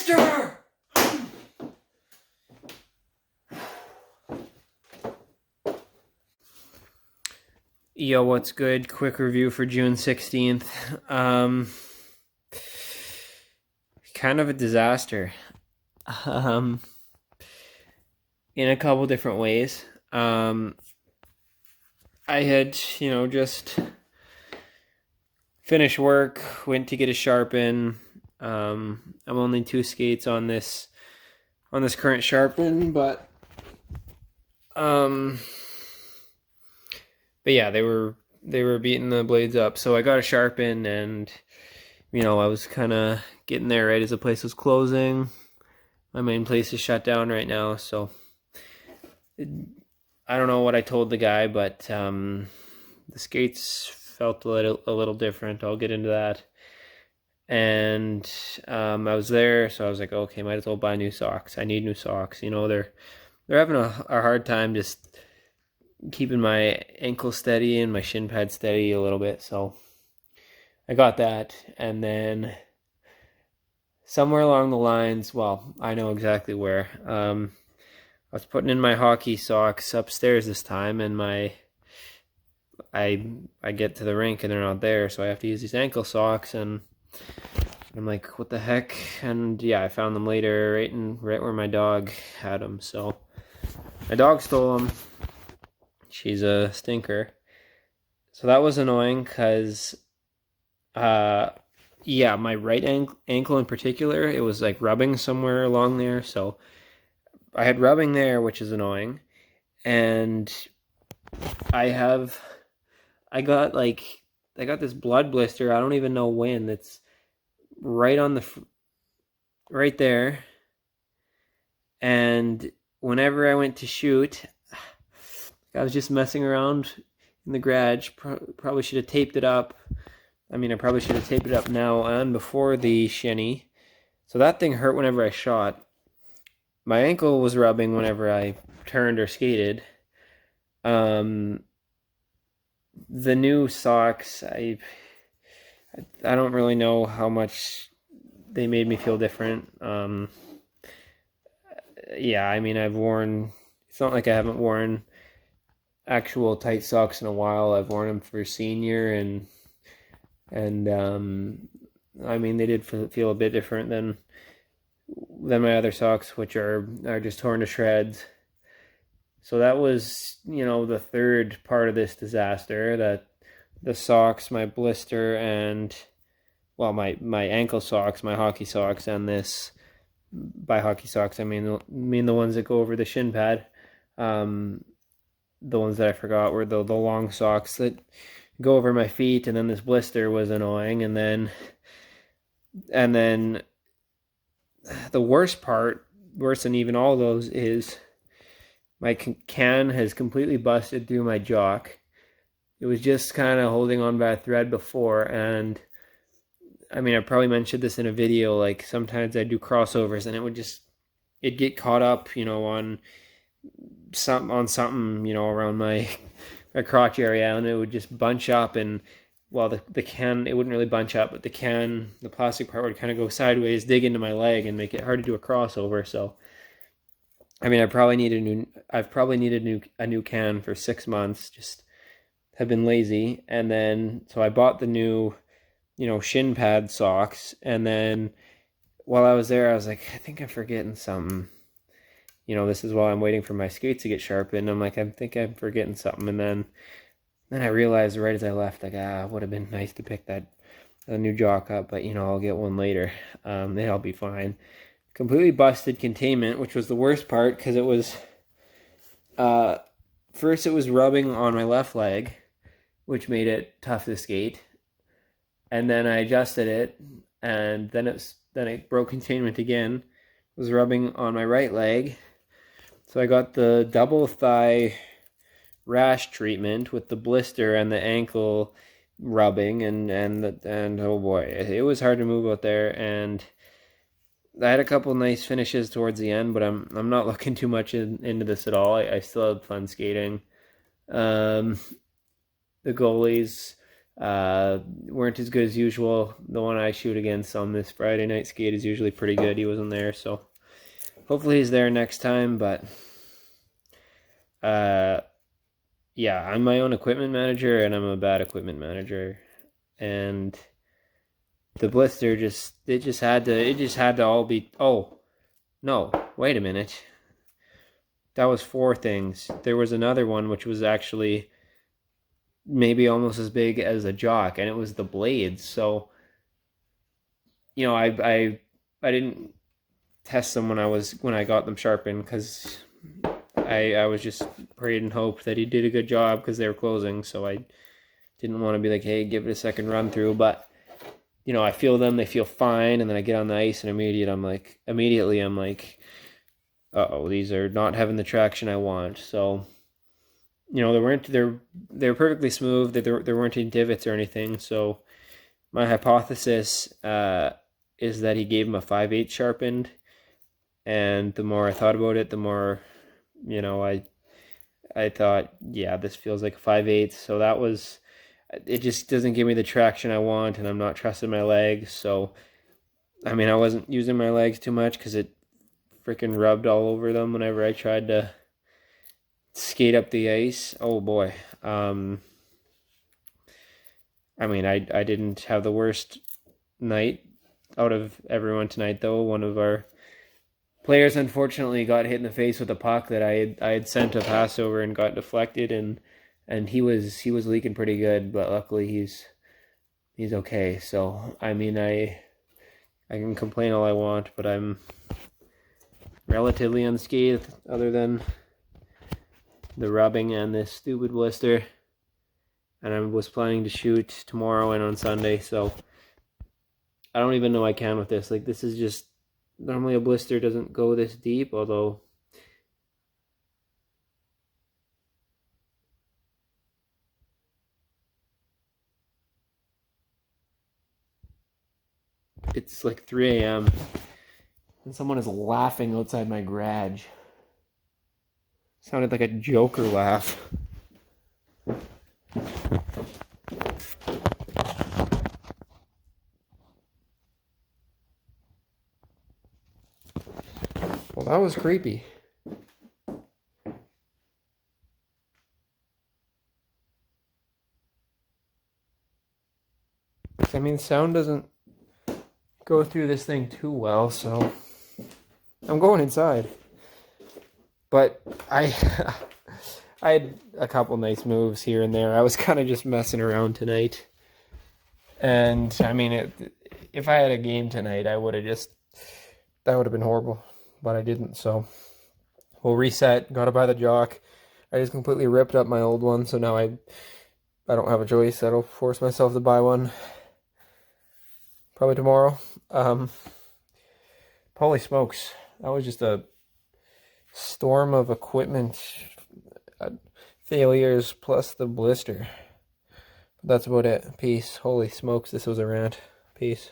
blister! Yo, what's good? Quick review for June 16th. Kind of a disaster. In a couple different ways. I had, just finished work, went to get a sharpen. I'm only 2 skates on this current sharpen, but yeah, they were beating the blades up. So I got a sharpen, and I was kind of getting there right as the place was closing. My main place is shut down right now, so I don't know what I told the guy, but the skates felt a little different. I'll get into that. And I was there, so I was like, okay, might as well buy new socks. I need new socks. They're having a hard time just keeping my ankle steady and my shin pad steady a little bit, so I got that. And then somewhere along the lines, well, I know exactly where, I was putting in my hockey socks upstairs this time, and I get to the rink and they're not there, so I have to use these ankle socks, and I'm like, what the heck? And yeah, I found them later right where my dog had them. So my dog stole them. She's a stinker. So that was annoying because, yeah, my right ankle in particular, it was like rubbing somewhere along there. So I had rubbing there, which is annoying. And I got this blood blister. I don't even know when. That's right on right there. And whenever I went to shoot, I was just messing around in the garage. Probably should have taped it up. I probably should have taped it up now and before the shinny. So that thing hurt whenever I shot. My ankle was rubbing whenever I turned or skated. The new socks, I don't really know how much they made me feel different. Yeah, I've worn, it's not like I haven't worn actual tight socks in a while. I've worn them for senior, and they did feel a bit different than my other socks, which are just torn to shreds. So that was, the third part of this disaster, that the socks, my blister, and my ankle socks, my hockey socks, and this, by hockey socks I mean the ones that go over the shin pad. The ones that I forgot were the long socks that go over my feet, and then this blister was annoying, and then the worst part, worse than even all those, is my can has completely busted through my jock. It was just kind of holding on by a thread before, and I probably mentioned this in a video, like sometimes I do crossovers and it'd get caught up, on something, around my crotch area, and it would just bunch up, and the can, it wouldn't really bunch up, but the plastic part would kind of go sideways, dig into my leg, and make it hard to do a crossover. So I've probably needed a new can for 6 months, just have been lazy. And then so I bought the new shin pad socks, and then while I was there I was like, I think I'm forgetting something. This is while I'm waiting for my skates to get sharpened. I'm like, I think I'm forgetting something. And then I realized right as I left, like, would have been nice to pick a new jock up, but I'll get one later. It'll be fine. Completely busted containment, which was the worst part, because it was, first it was rubbing on my left leg, which made it tough to skate. And then I adjusted it, and then it broke containment again. It was rubbing on my right leg. So I got the double thigh rash treatment with the blister and the ankle rubbing, and oh boy, it was hard to move out there. And I had a couple nice finishes towards the end, but I'm not looking too much into this at all. I still had fun skating. The goalies, weren't as good as usual. The one I shoot against on this Friday night skate is usually pretty good. He wasn't there, so hopefully he's there next time. But yeah, I'm my own equipment manager, and I'm a bad equipment manager. And the blister it just had to all be. Oh no, wait a minute. That was 4 things. There was another one which was actually maybe almost as big as a jock, and it was the blades. So, I didn't test them when I got them sharpened, because I was just prayed and hoped that he did a good job, because they were closing. So I didn't want to be like, hey, give it a second run through. But I feel them, they feel fine, and then I get on the ice, and immediately I'm like, uh-oh, these are not having the traction I want. So, they're perfectly smooth. There weren't any divots or anything. So my hypothesis is that he gave him a 5/8 sharpened, and the more I thought about it, the more, I thought, yeah, this feels like a 5/8. So it just doesn't give me the traction I want, and I'm not trusting my legs. So, I wasn't using my legs too much, because it freaking rubbed all over them whenever I tried to skate up the ice. Oh boy. I didn't have the worst night out of everyone tonight, though. One of our players unfortunately got hit in the face with a puck that I had sent a pass over and got deflected, and he was leaking pretty good, but luckily he's okay. So I can complain all I want, but I'm relatively unscathed, other than the rubbing and this stupid blister. And I was planning to shoot tomorrow and on Sunday, so I don't even know I can with this. Like, this is just, normally a blister doesn't go this deep, although it's like 3 a.m. and someone is laughing outside my garage. Sounded like a Joker laugh. Well, that was creepy. Sound doesn't go through this thing too well, so I'm going inside. But I had a couple nice moves here and there. I was kind of just messing around tonight. And, if I had a game tonight, that would have been horrible. But I didn't, so we'll reset. Gotta buy the jock. I just completely ripped up my old one, so now I don't have a choice. I'll force myself to buy one probably tomorrow. Holy smokes, that was just a storm of equipment failures plus the blister. But that's about it. Peace. Holy smokes, this was a rant. Peace.